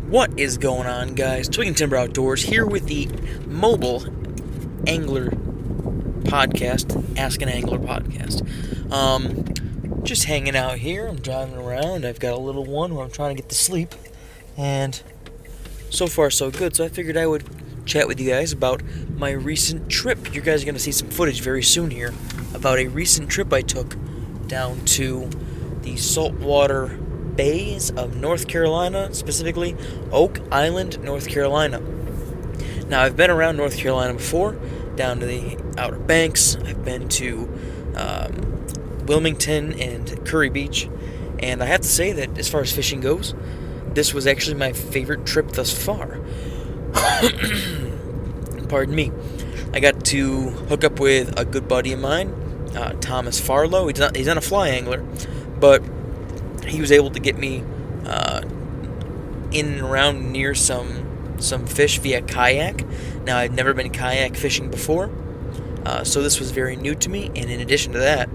What is going on, guys? Twigging Timber Outdoors here with the mobile angler podcast, Ask an Angler podcast. Just hanging out here. I'm driving around. I've got a little one who I'm trying to get to sleep, and so far so good. So I figured I would chat with you guys about my recent trip. You guys are going to see some footage very soon here about a recent trip I took down to the saltwater bays of North Carolina, specifically Oak Island, North Carolina. Now, I've been around North Carolina before, down to the Outer Banks. I've been to Wilmington and Curry Beach, and I have to say that as far as fishing goes, this was actually my favorite trip thus far. Pardon me. I got to hook up with a good buddy of mine, Thomas Farlow. He's not a fly angler, but he was able to get me in and around near some fish via kayak. Now, I've never been kayak fishing before, so this was very new to me, and in addition to that,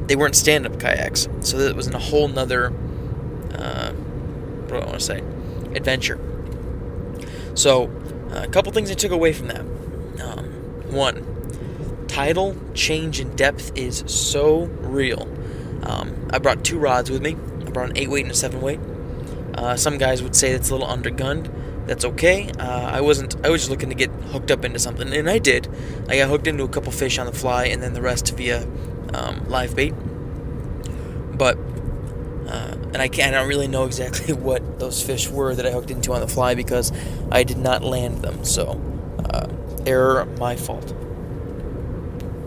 they weren't stand-up kayaks, so that was in a whole nother, what do I want to say, adventure. So, a couple things I took away from that. One, tidal change in depth is so real. I brought two rods with me. I brought an 8-weight and a 7-weight. Some guys would say it's a little undergunned. That's okay. I was just looking to get hooked up into something, and I did. I got hooked into a couple fish on the fly, and then the rest via live bait. But and I don't really know exactly what those fish were that I hooked into on the fly because I did not land them. So error, my fault.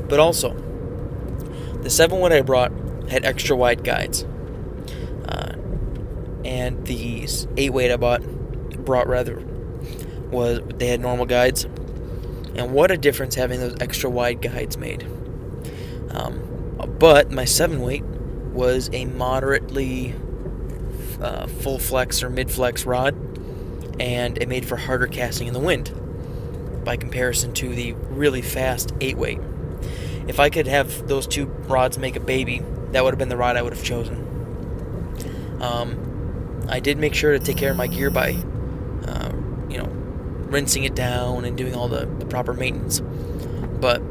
But also, the 7-weight I brought had extra wide guides, and the 8-weight I brought was they had normal guides, and what a difference having those extra wide guides made. But my 7-weight was a moderately full flex or mid flex rod, and it made for harder casting in the wind by comparison to the really fast 8-weight. If I could have those two rods make a baby, that would have been the rod I would have chosen. I did make sure to take care of my gear by, rinsing it down and doing all the proper maintenance. But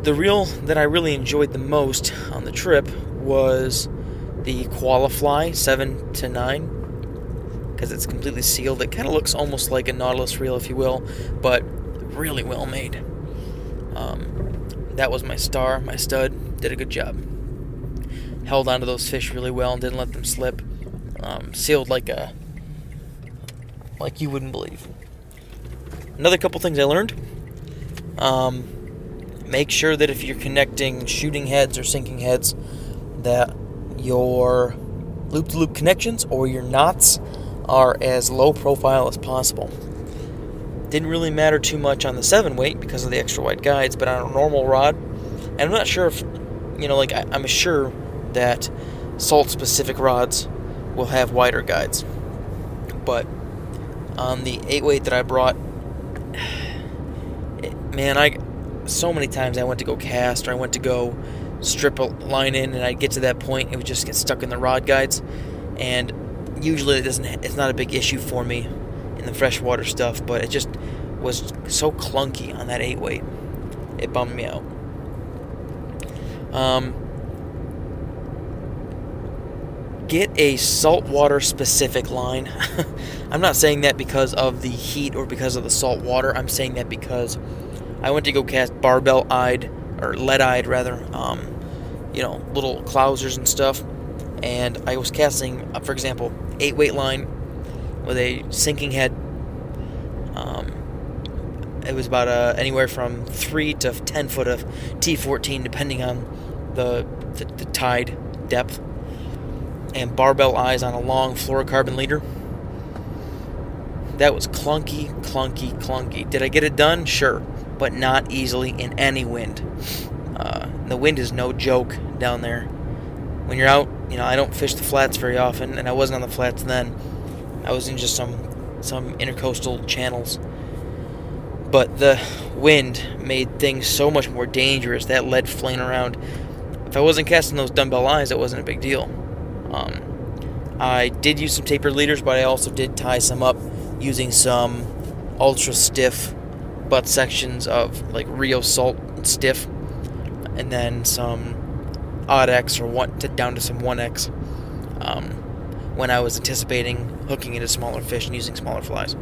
the reel that I really enjoyed the most on the trip was the Qualifly 7 to 9, because it's completely sealed. It kind of looks almost like a Nautilus reel, if you will, but really well made. That was my star, my stud. Did a good job. Held onto those fish really well and didn't let them slip. Sealed like you wouldn't believe. Another couple things I learned. Make sure that if you're connecting shooting heads or sinking heads, that your loop-to-loop connections or your knots are as low profile as possible. Didn't really matter too much on the 7-weight because of the extra wide guides, but on a normal rod, and I'm not sure if, I'm sure that salt-specific rods will have wider guides. But on the 8-weight that I brought, so many times I went to go cast or I went to go strip a line in, and I'd get to that point, it would just get stuck in the rod guides, and usually it's not a big issue for me in the freshwater stuff, but it just was so clunky on that 8-weight. It bummed me out. Get a saltwater specific line. I'm not saying that because of the heat or because of the salt water. I'm saying that because I went to go cast barbell-eyed, or lead-eyed rather, little clousers and stuff, and I was casting, for example, 8-weight line with a sinking head. It was about anywhere from 3 to 10 foot of T14, depending on the tide depth, and barbell eyes on a long fluorocarbon leader. That was clunky. Did I get it done? Sure, but not easily in any wind. The wind is no joke down there. When you're out, I don't fish the flats very often, and I wasn't on the flats then. I was in just some intercoastal channels. But the wind made things so much more dangerous, that lead flaying around. If I wasn't casting those dumbbell eyes, it wasn't a big deal. I did use some tapered leaders, but I also did tie some up using some ultra stiff butt sections of like Rio Salt stiff, and then some odd X or down to some 1X when I was anticipating hooking into smaller fish and using smaller flies.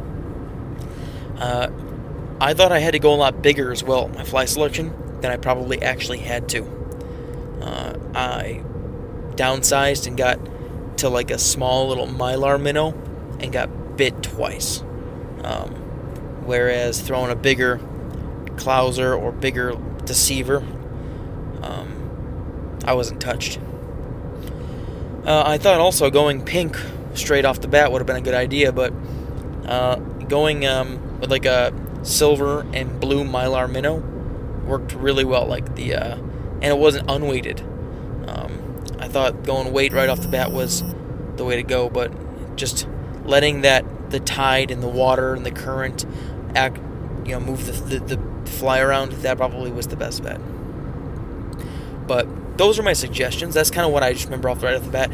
I thought I had to go a lot bigger as well, my fly selection, than I probably actually had to. I downsized and got to like a small little mylar minnow and got bit twice. Whereas throwing a bigger clouser or bigger deceiver, I wasn't touched. I thought also going pink straight off the bat would have been a good idea, but going with like a silver and blue mylar minnow worked really well. Like and it wasn't unweighted. I thought going weight right off the bat was the way to go, but just letting the tide and the water and the current move the fly around, that probably was the best bet. But those are my suggestions. That's kind of what I just remember right off the bat.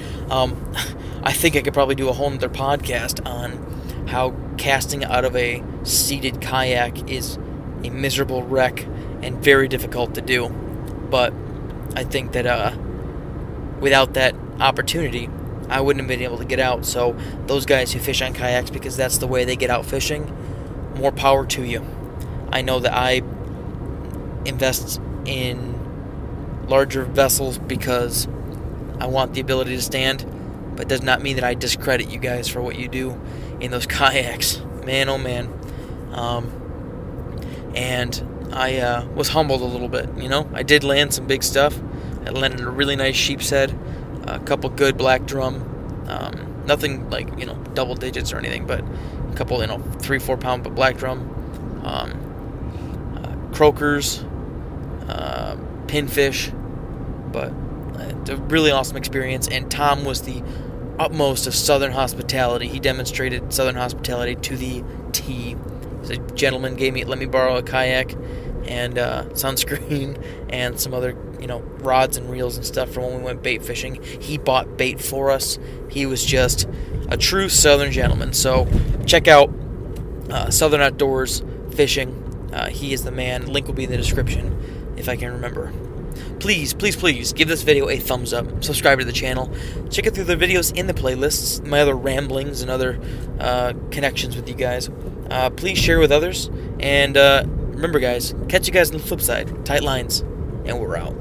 I think I could probably do a whole other podcast on how casting out of a seated kayak is a miserable wreck and very difficult to do. But I think that without that opportunity, I wouldn't have been able to get out. So those guys who fish on kayaks because that's the way they get out fishing, more power to you. I know that I invest in larger vessels because I want the ability to stand, but does not mean that I discredit you guys for what you do in those kayaks. Man, oh man. And I was humbled a little bit, I did land some big stuff. I landed a really nice sheep's head, a couple good black drum, nothing like, double digits or anything, but a couple, 3-4 pound black drum, croakers, pinfish, but it's a really awesome experience. And Tom was the utmost of Southern hospitality. He demonstrated Southern hospitality to the T. The gentleman let me borrow a kayak and sunscreen and some other rods and reels and stuff for when we went bait fishing. He bought bait for us. He was just a true Southern gentleman. So check out Southern Outdoors Fishing. He is the man. Link will be in the description if I can remember. Please give this video a thumbs up. Subscribe to the channel. Check out the other videos in the playlists, my other ramblings and other connections with you guys. Please share with others. And remember, guys, catch you guys on the flip side. Tight lines, and we're out.